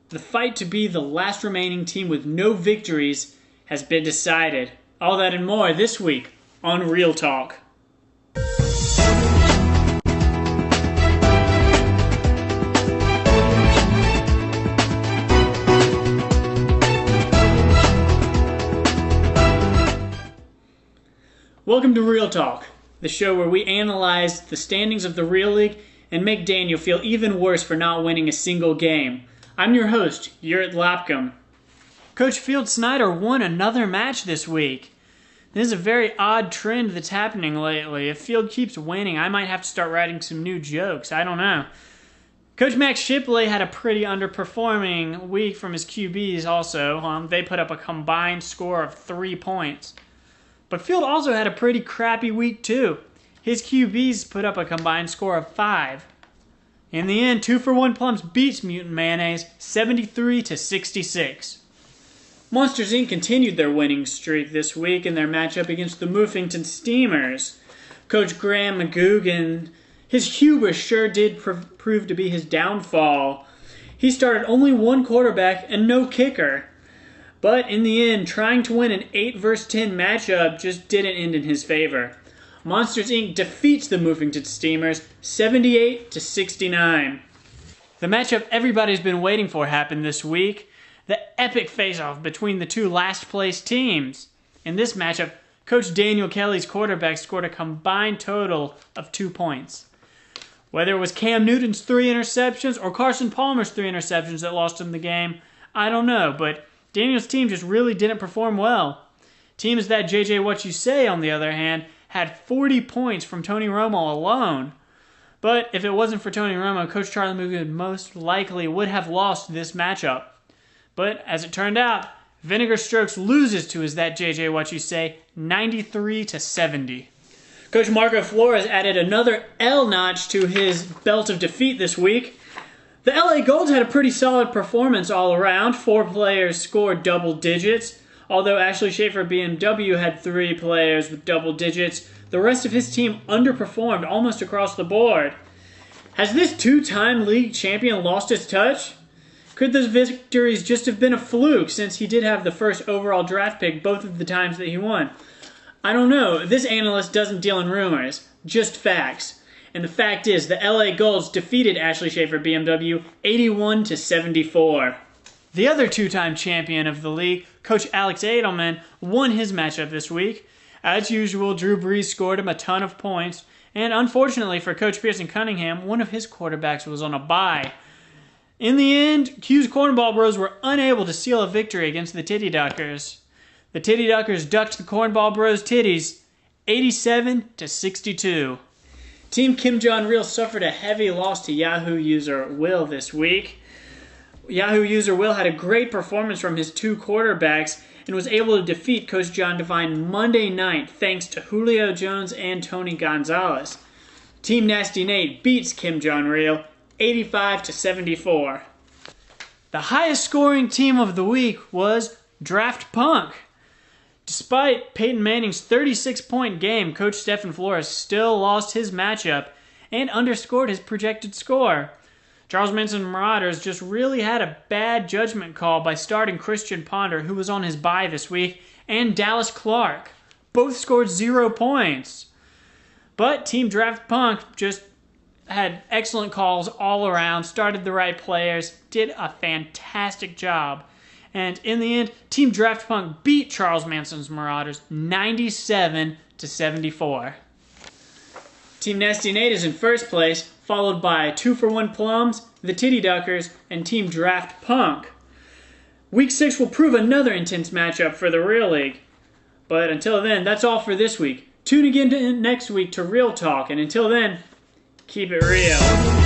The fight to be the last remaining team with no victories has been decided. All that and more this week on Real Talk. Welcome to Real Talk, the show where we analyze the standings of the Real League and make Daniel feel even worse for not winning a single game. I'm your host, Urt Lapcom. Coach Field Snyder won another match this week. This is a very odd trend that's happening lately. If Field keeps winning, I might have to start writing some new jokes. I don't know. Coach Max Shipley had a pretty underperforming week from his QBs also. They put up a combined score of 3 points. But Field also had a pretty crappy week too. His QBs put up a combined score of 5. In the end, 2-for-1 Plums beats Mutant Mayonnaise 73-66. Monsters Inc. continued their winning streak this week in their matchup against the Moofington Steamers. Coach Graham McGugan, his hubris sure did prove to be his downfall. He started only one quarterback and no kicker. But in the end, trying to win an 8-versus-10 matchup just didn't end in his favor. Monsters Inc. defeats the Moofington Steamers 78-69. The matchup everybody's been waiting for happened this week. The epic face-off between the two last-place teams. In this matchup, Coach Daniel Kelly's quarterback scored a combined total of 2 points. Whether it was Cam Newton's 3 interceptions or Carson Palmer's 3 interceptions that lost him the game, I don't know, but Daniel's team just really didn't perform well. Teams that JJ What You Say, on the other hand, had 40 points from Tony Romo alone. But if it wasn't for Tony Romo, Coach Charlie Mugen most likely would have lost this matchup. But as it turned out, Vinegar Strokes loses to his That JJ What You Say 93-70. Coach Marco Flores added another L notch to his belt of defeat this week. The LA Golds had a pretty solid performance all around. 4 players scored double digits. Although Ashley Schaefer BMW had 3 players with double digits, the rest of his team underperformed almost across the board. Has this 2-time league champion lost his touch? Could those victories just have been a fluke since he did have the first overall draft pick both of the times that he won? I don't know. This analyst doesn't deal in rumors, just facts. And the fact is, the LA Golds defeated Ashley Schaefer BMW 81-74. The other 2-time champion of the league, Coach Alex Edelman, won his matchup this week. As usual, Drew Brees scored him a ton of points, and unfortunately for Coach Pearson Cunningham, one of his quarterbacks was on a bye. In the end, Q's Cornball Bros were unable to seal a victory against the Titty Duckers. The Titty Duckers ducked the Cornball Bros titties 87-62. Team Kim Jong-reel suffered a heavy loss to Yahoo user Will this week. Yahoo user Will had a great performance from his 2 quarterbacks and was able to defeat Coach John Devine Monday night thanks to Julio Jones and Tony Gonzalez. Team Nasty Nate beats Kim Jong-reel 85-74. The highest scoring team of the week was Draft Punk. Despite Peyton Manning's 36-point game, Coach Stephen Flores still lost his matchup and underscored his projected score. Charles Manson's Marauders just really had a bad judgment call by starting Christian Ponder, who was on his bye this week, and Dallas Clark. Both scored 0 points. But Team Draft Punk just had excellent calls all around, started the right players, did a fantastic job. And in the end, Team Draft Punk beat Charles Manson's Marauders 97-74. Team Nasty Nate is in first place, followed by 2-for-1 Plums, the Titty Duckers, and Team Draft Punk. Week 6 will prove another intense matchup for the Real League. But until then, that's all for this week. Tune again next week to Real Talk, and until then, keep it real.